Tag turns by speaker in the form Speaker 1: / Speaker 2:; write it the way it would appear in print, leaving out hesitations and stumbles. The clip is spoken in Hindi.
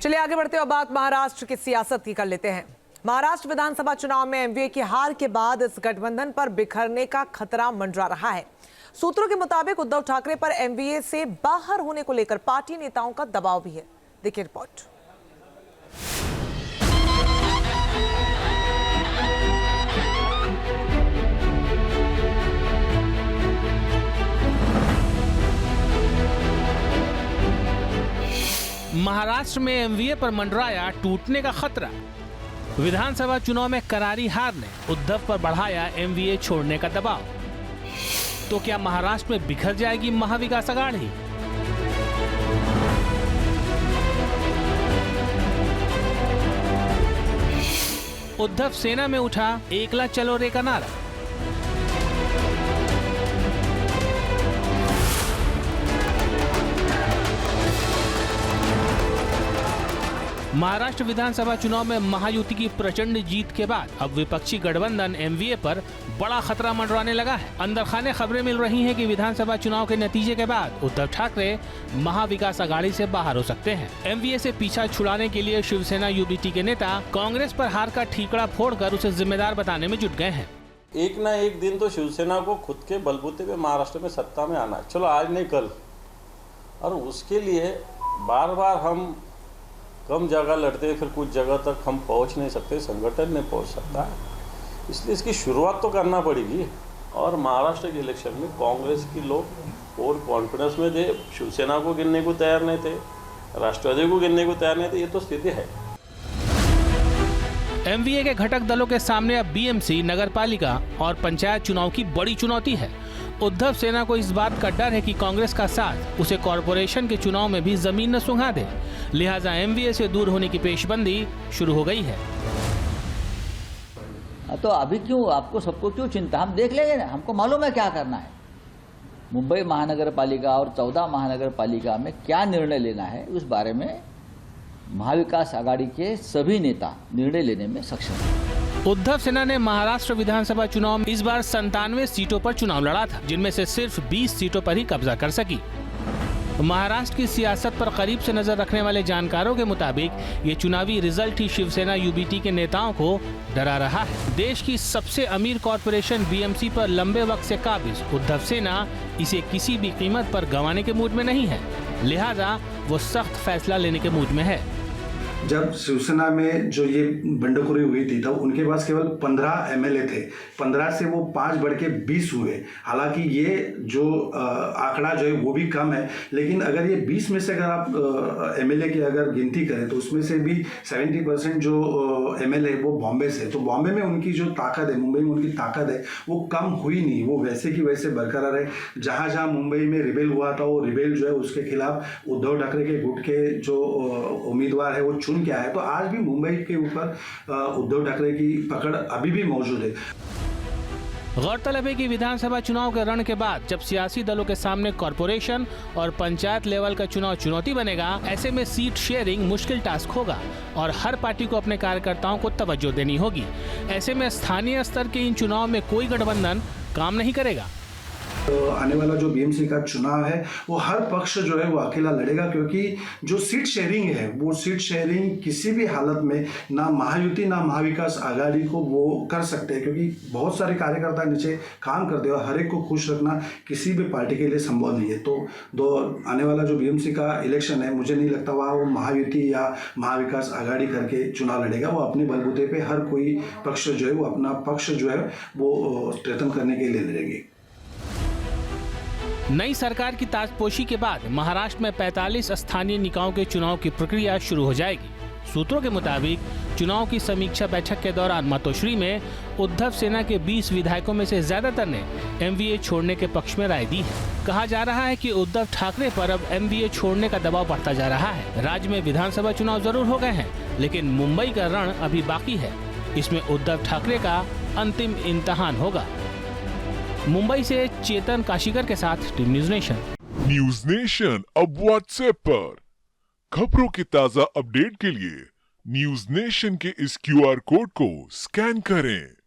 Speaker 1: चलिए आगे बढ़ते हुए बात महाराष्ट्र की सियासत की कर लेते हैं। महाराष्ट्र विधानसभा चुनाव में एमवीए की हार के बाद इस गठबंधन पर बिखरने का खतरा मंडरा रहा है। सूत्रों के मुताबिक उद्धव ठाकरे पर एमवीए से बाहर होने को लेकर पार्टी नेताओं का दबाव भी है। देखिए रिपोर्ट।
Speaker 2: महाराष्ट्र में एमवीए पर मंडराया टूटने का खतरा। विधानसभा चुनाव में करारी हार ने उद्धव पर बढ़ाया एमवीए छोड़ने का दबाव। तो क्या महाराष्ट्र में बिखर जाएगी महाविकास आघाड़ी? उद्धव सेना में उठा एकला चलो रे का नारा। महाराष्ट्र विधानसभा चुनाव में महायुति की प्रचंड जीत के बाद अब विपक्षी गठबंधन एमवीए पर बड़ा खतरा मंडराने लगा है। अंदर खाने खबरें मिल रही हैं कि विधानसभा चुनाव के नतीजे के बाद उद्धव ठाकरे महाविकास आघाड़ी से बाहर हो सकते हैं। एमवीए से पीछा छुड़ाने के लिए शिवसेना यूबीटी के नेता कांग्रेस पर हार का ठीकरा फोड़कर उसे जिम्मेदार बताने में जुट गए हैं।
Speaker 3: एक ना एक दिन तो शिवसेना को खुद के बलबूते पे महाराष्ट्र में सत्ता में आना है, चलो आज नहीं कल। और उसके लिए बार बार हम कम जगह लड़ते हैं, फिर कुछ जगह तक हम पहुंच नहीं सकते, संगठन नहीं पहुंच सकता है, इसलिए इसकी शुरुआत तो करना पड़ेगी। और महाराष्ट्र के इलेक्शन में कांग्रेस के लोग और कॉन्फिडेंस में थे, शिवसेना को गिनने को तैयार नहीं थे, राष्ट्रवादी को गिनने को तैयार नहीं थे। ये तो स्थिति है।
Speaker 2: एमवीए के घटक दलों के सामने अब बीएमसी, नगरपालिका और पंचायत चुनाव की बड़ी चुनौती है। उद्धव सेना को इस बात का डर है कि कांग्रेस का साथ उसे कॉरपोरेशन के चुनाव में भी जमीन न सुंघा दे, लिहाजा एमवीए से दूर होने की पेशबंदी शुरू हो गई है।
Speaker 4: तो अभी क्यों आपको सबको क्यों चिंता, हम देख लेंगे ना, हमको मालूम है क्या करना है। मुंबई महानगर पालिका और 14 महानगर पालिका में क्या निर्णय लेना है उस बारे में महाविकास आघाड़ी के सभी नेता निर्णय लेने में सक्षम हैं।
Speaker 2: उद्धव सेना ने महाराष्ट्र विधानसभा चुनाव में इस बार 97 सीटों पर चुनाव लड़ा था, जिनमें से सिर्फ 20 सीटों पर ही कब्जा कर सकी। महाराष्ट्र की सियासत पर करीब से नजर रखने वाले जानकारों के मुताबिक ये चुनावी रिजल्ट ही शिवसेना यूबीटी के नेताओं को डरा रहा है। देश की सबसे अमीर कॉरपोरेशन बीएमसी पर लंबे वक्त से काबिज उद्धव सेना इसे किसी भी कीमत पर गंवाने के मूड में नहीं है, लिहाजा वो सख्त फैसला लेने के मूड में है।
Speaker 5: जब शिवसेना में जो ये बंडखोरी हुई थी तब उनके पास केवल 15 एमएलए थे, 15 से वो 5 बढ़ के 20 हुए। हालांकि ये जो आंकड़ा जो है वो भी कम है, लेकिन अगर ये 20 में से अगर आप एमएलए की अगर गिनती करें तो उसमें से भी 70% जो एमएलए है वो बॉम्बे से। तो बॉम्बे में उनकी जो ताकत है, मुंबई में उनकी ताकत है, वो कम हुई नहीं, वो वैसे की वैसे बरकरार है। जहाँ जहाँ मुंबई में रिबेल हुआ था वो रिबेल जो है उसके खिलाफ उद्धव ठाकरे के गुट के जो उम्मीदवार है वो क्या है। तो आज भी मुंबई के ऊपर उद्धव ठाकरे की पकड़ अभी भी मौजूद है।
Speaker 2: गौरतलब है कि विधानसभा चुनाव के रण के बाद जब सियासी दलों के सामने कॉरपोरेशन और पंचायत लेवल का चुनाव चुनौती बनेगा, ऐसे में सीट शेयरिंग मुश्किल टास्क होगा और हर पार्टी को अपने कार्यकर्ताओं को तवज्जो देनी होगी। ऐसे में स्थानीय स्तर के इन चुनाव में कोई गठबंधन काम नहीं करेगा।
Speaker 5: तो आने वाला जो बीएमसी का चुनाव है वो हर पक्ष जो है वो अकेला लड़ेगा, क्योंकि जो सीट शेयरिंग है वो सीट शेयरिंग किसी भी हालत में ना महायुति ना महाविकास आघाड़ी को वो कर सकते हैं, क्योंकि बहुत सारे कार्यकर्ता नीचे काम करते हैं और हर एक को खुश रखना किसी भी पार्टी के लिए संभव नहीं है। तो आने वाला जो बीएमसी का इलेक्शन है मुझे नहीं लगता वहाँ वो महायुति या महाविकास आघाड़ी करके चुनाव लड़ेगा। वो अपने बलबूते पे हर कोई पक्ष जो है वो अपना पक्ष जो है वो स्ट्रेंथन करने के लिए लड़ेंगे।
Speaker 2: नई सरकार की ताजपोशी के बाद महाराष्ट्र में 45 स्थानीय निकायों के चुनाव की प्रक्रिया शुरू हो जाएगी। सूत्रों के मुताबिक चुनाव की समीक्षा बैठक के दौरान मतोश्री में उद्धव सेना के 20 विधायकों में से ज्यादातर ने एमवीए छोड़ने के पक्ष में राय दी है। कहा जा रहा है कि उद्धव ठाकरे पर अब एमवीए छोड़ने का दबाव बढ़ता जा रहा है। राज्य में विधानसभा चुनाव जरूर हो गए हैं, लेकिन मुंबई का रण अभी बाकी है। इसमें उद्धव ठाकरे का अंतिम इम्तिहान होगा। मुंबई से चेतन काशीकर के साथ team news nation.
Speaker 6: News nation अब व्हाट्सएप पर खबरों के ताजा अपडेट के लिए न्यूज नेशन के इस क्यूआर कोड को स्कैन करें।